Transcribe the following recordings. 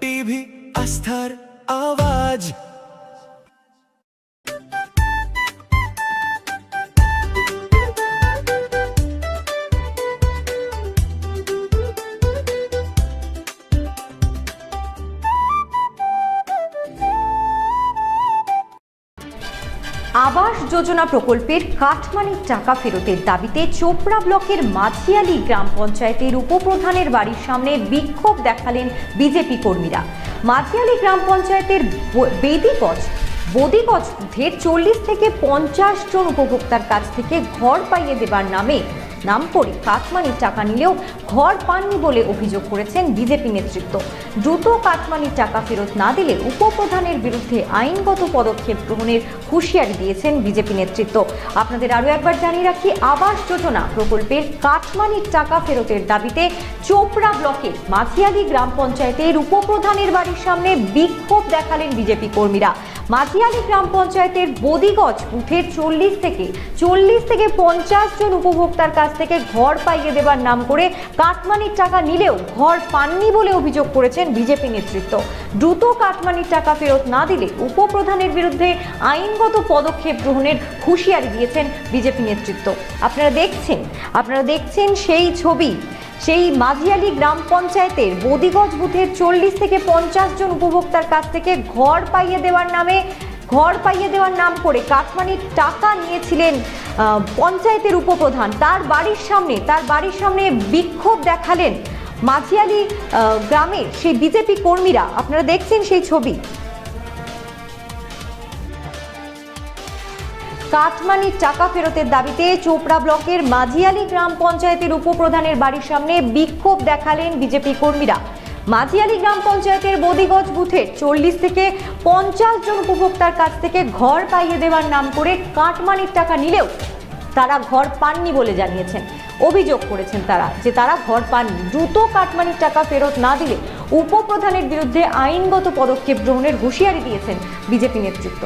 TV আস্থার আওয়াজ। আবাস যোজনা প্রকল্পের কাটমানির টাকা ফেরতের দাবিতে চোপড়া ব্লকের মাঝিয়ালি গ্রাম পঞ্চায়েতের উপপ্রধানের বাড়ির সামনে বিক্ষোভ দেখালেন বিজেপি কর্মীরা। মাঝিয়ালি গ্রাম পঞ্চায়েতের বদিগজ বুথের 40 থেকে 50 জন উপভোক্তার কাছ থেকে ঘর পাইয়ে দেবার নাম করে কাটমানির টাকা নিলেও ঘর পাননি বলে অভিযোগ করেছেন বিজেপি নেতৃত্ব। দ্রুত কাটমানির টাকা ফেরত না দিলে উপপ্রধানের বিরুদ্ধে আইনগত পদক্ষেপ গ্রহণের হুঁশিয়ারি দিয়েছেন বিজেপি নেতৃত্ব। আপনাদের আরও একবার জানিয়ে রাখি, আবাস যোজনা প্রকল্পের কাটমানির টাকা ফেরতের দাবিতে চোপড়া ব্লকের মাঝিয়ালি গ্রাম পঞ্চায়েতের উপপ্রধানের বাড়ির সামনে বিক্ষোভ দেখালেন বিজেপি কর্মীরা। মাঝিয়ালি গ্রাম পঞ্চায়েতের বদিগজ বুথের 40 থেকে 50 জন উপভোক্তার কাছ থেকে ঘর পাইয়ে দেবার নাম করে কাটমানির টাকা নিলেও ঘর পাননি বলে অভিযোগ করেছেন বিজেপি নেতৃত্ব। দ্রুত কাটমানির টাকা ফেরত না দিলে উপপ্রধানের বিরুদ্ধে আইনগত পদক্ষেপ গ্রহণের হুঁশিয়ারি দিয়েছেন বিজেপি নেতৃত্ব। আপনারা দেখছেন সেই ছবি, সেই মাঝিয়ালি গ্রাম পঞ্চায়েতের বদিগজ বুথের 40 থেকে 50 জন উপভোক্তার কাছ থেকে ঘর পাইয়ে দেওয়ার নাম করে কাটমানির টাকা নিয়েছিলেন পঞ্চায়েতের উপপ্রধান। তার বাড়ির সামনে বিক্ষোভ দেখালেন মাঝিয়ালি গ্রামের সেই বিজেপি কর্মীরা। আপনারা দেখছেন সেই ছবি। কাটমানির টাকা ফেরতের দাবিতে চোপড়া ব্লকের মাঝিয়ালি গ্রাম পঞ্চায়েতের উপপ্রধানের বাড়ির সামনে বিক্ষোভ দেখালেন বিজেপি কর্মীরা। মাঝিয়ালি গ্রাম পঞ্চায়েতের বদিগজ বুথের 40 থেকে 50 জন উপভোক্তার কাছ থেকে ঘর পাইয়ে দেওয়ার নাম করে কাটমানির টাকা নিলেও তারা ঘর পাননি বলে জানিয়েছেন। অভিযোগ করেছেন তারা ঘর পাননি। দ্রুত কাটমানির টাকা ফেরত না দিলে উপপ্রধানের বিরুদ্ধে আইনগত পদক্ষেপ গ্রহণের হুঁশিয়ারি দিয়েছেন বিজেপি নেতৃত্ব।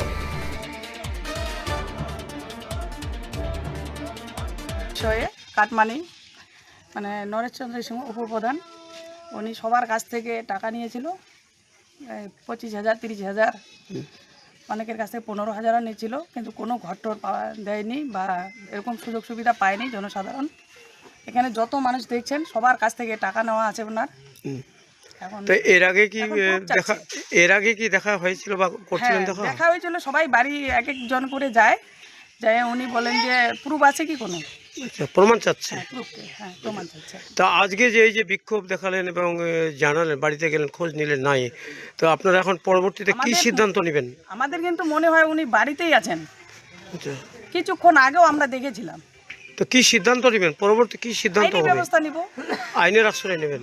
কাটমানি নরেশচন্দ্র সিংহ উপপ্রধান, উনি সবার কাছ থেকে টাকা নিয়েছিল 25,000, 30,000, অনেকের কাছ থেকে 15,000 নিয়েছিল, কিন্তু কোনো ঘরটর পাওয়া দেয়নি বা এরকম সুযোগ সুবিধা পায়নি জনসাধারণ। এখানে যত মানুষ দেখছেন সবার কাছ থেকে টাকা নেওয়া আছে ওনার। এখন এর আগে কি দেখা হয়েছিল বা করছিলেন? দেখা হয়েছিল, সবাই বাড়ি এক একজন করে যায়। উনি বলেন যে প্রুফ আছে কি কোনো প্রমাণ চাচ্ছে। প্রমাণ চাচ্ছে। তা আজকে যে এই যে বিক্ষোভ দেখালেন এবং জানালেন, বাড়িতে গেলেন, খোঁজ নিলেন নাই, তো আপনারা এখন পরবর্তীতে কি সিদ্ধান্ত নেবেন? আমাদের কিন্তু মনে হয় উনি বাড়িতেই আছেন। কিছুক্ষণ আগেও আমরা দেখেছিলাম। তো কি সিদ্ধান্ত নেবেন? পরবর্তী কি সিদ্ধান্ত হবে? ব্যবস্থা নিব, আইনের আশ্রয় নেবেন।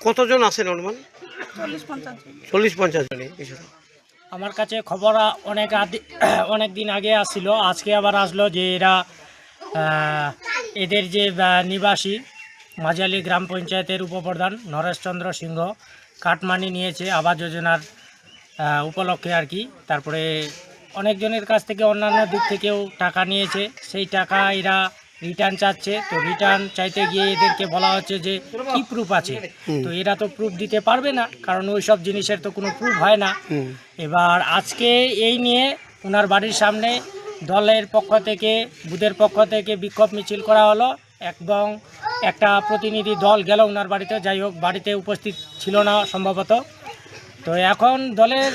কতজন আছেন অনুমান? 40-50 জন। আমার কাছে খবর অনেক দিন আগে আসছিল, আজকে আবার আসলো যে এদের যে নিবাসী মাঝিয়ালি গ্রাম পঞ্চায়েতের উপপ্রধান নরেশচন্দ্র সিংহ কাটমানি নিয়েছে আবাস যোজনার উপলক্ষে আর কি। তারপরে অনেকজনের কাছ থেকে অন্যান্য দিক থেকেও টাকা নিয়েছে, সেই টাকা এরা রিটার্ন চাচ্ছে। তো রিটার্ন চাইতে গিয়ে এদেরকে বলা হচ্ছে যে কি প্রুফ আছে, তো এরা তো প্রুফ দিতে পারবে না, কারণ ওই সব জিনিসের তো কোনো প্রুফ হয় না। এবার আজকে এই নিয়ে ওনার বাড়ির সামনে দলের পক্ষ থেকে, বুথের পক্ষ থেকে বিক্ষোভ মিছিল করা হলো এবং একটা প্রতিনিধি দল গেল ওনার বাড়িতে। যাই হোক, বাড়িতে উপস্থিত ছিল না সম্ভবত। তো এখন দলের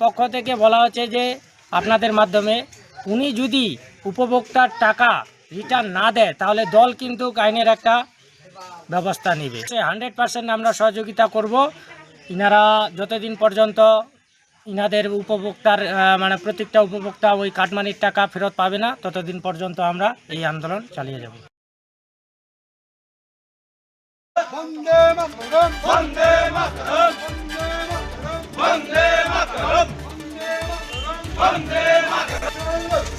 পক্ষ থেকে বলা হচ্ছে যে আপনাদের মাধ্যমে উনি যদি উপভোক্তার টাকা রিটার্ন না দেয় তাহলে দল কিন্তু আইনের একটা ব্যবস্থা নেবে। 100% আমরা সহযোগিতা করব। ইনারা যতদিন পর্যন্ত ইনাদের উপভোক্তার প্রত্যেকটা উপভোক্তা ওই কাটমানির টাকা ফেরত পাবে না, ততদিন পর্যন্ত আমরা এই আন্দোলন চালিয়ে যাব। বন্দে মাতরম, বন্দে মাতরম, বন্দে মাতরম, বন্দে মাতরম, বন্দে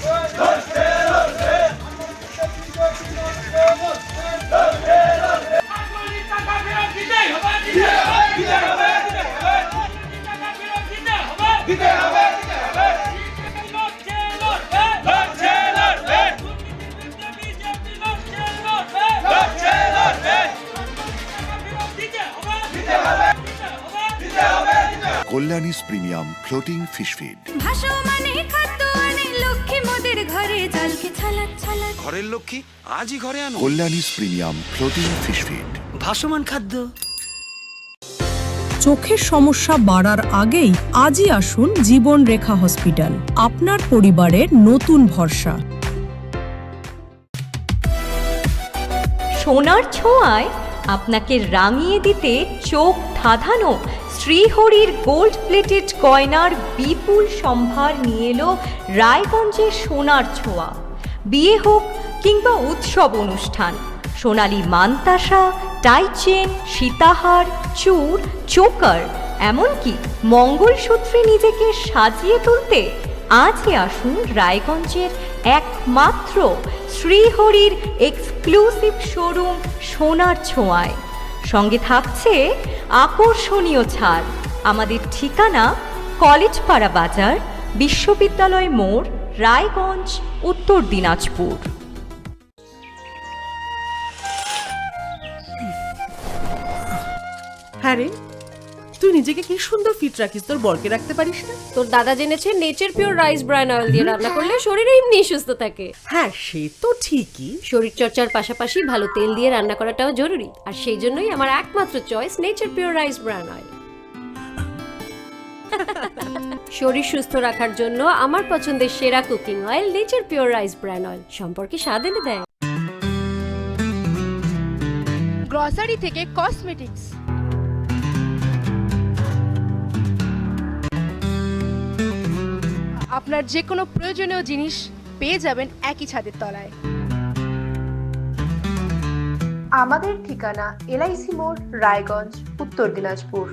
দিতে হবে। কল্যাণীস প্রিমিয়াম ফ্লোটিং ফিশ ফিড। ভাসমানে খাদ্য আনে লক্ষ্মী মোদের ঘরে জলকে ছালাত ছালাত। ঘরের লক্ষ্মী আজই ঘরে আনো কল্যাণীস প্রিমিয়াম ফ্লোটিং ফিশ ফিড। ভাসমান খাদ্য। চোখের সমস্যা বাড়ার আগেই আজই আসুন জীবন রেখা হসপিটাল, আপনার পরিবারের নতুন ভরসা। সোনার ছোঁয়ায় আপনাকে রাঙিয়ে দিতে চোখ ধাঁধানো শ্রীহরির গোল্ড প্লেটেড গয়নার বিপুল সম্ভার নিয়ে এলো রায়গঞ্জের সোনার ছোঁয়া। বিয়ে হোক কিংবা উৎসব অনুষ্ঠান, সোনালী মানতাসা, টাইচেন, সীতাহার, চূড়, চোকার, এমনকি মঙ্গলসূত্রে নিজেকে সাজিয়ে তুলতে আজই আসুন রায়গঞ্জের একমাত্র শ্রীহরির এক্সক্লুসিভ শোরুম সোনার ছোঁয়ায়। সঙ্গে থাকছে আকর্ষণীয় ছাড়। আমাদের ঠিকানা কলেজপাড়া বাজার, বিশ্ববিদ্যালয় মোড়, রায়গঞ্জ, উত্তর দিনাজপুর। হ্যাঁ রে, তুই নিজেকে কি সুন্দর ফিট রাখিস, তোর বরকে রাখতে পারিস না? তোর দাদা জেনেছে nature pure rice bran oil দিয়ে রান্না করলে শরীর এমনি সুস্থ থাকে। হ্যাঁ সে তো ঠিকই, শরীর চর্চার পাশাপাশি ভালো তেল দিয়ে রান্না করাটাও জরুরি, আর সেই জন্যই আমার একমাত্র choice nature pure rice bran oil. শরীর সুস্থ রাখার জন্য আমার পছন্দের সেরা cooking oil nature pure rice bran oil, সম্পর্কে স্বাদ এনে দেয়। গ্রসারি থেকে কসমেটিক্স, আপনার যে কোনো প্রয়োজনীয় জিনিস পেয়ে যাবেন একই ছাদের তলায়। আমাদের ঠিকানা LIC মোড়, রায়গঞ্জ, উত্তর দিনাজপুর।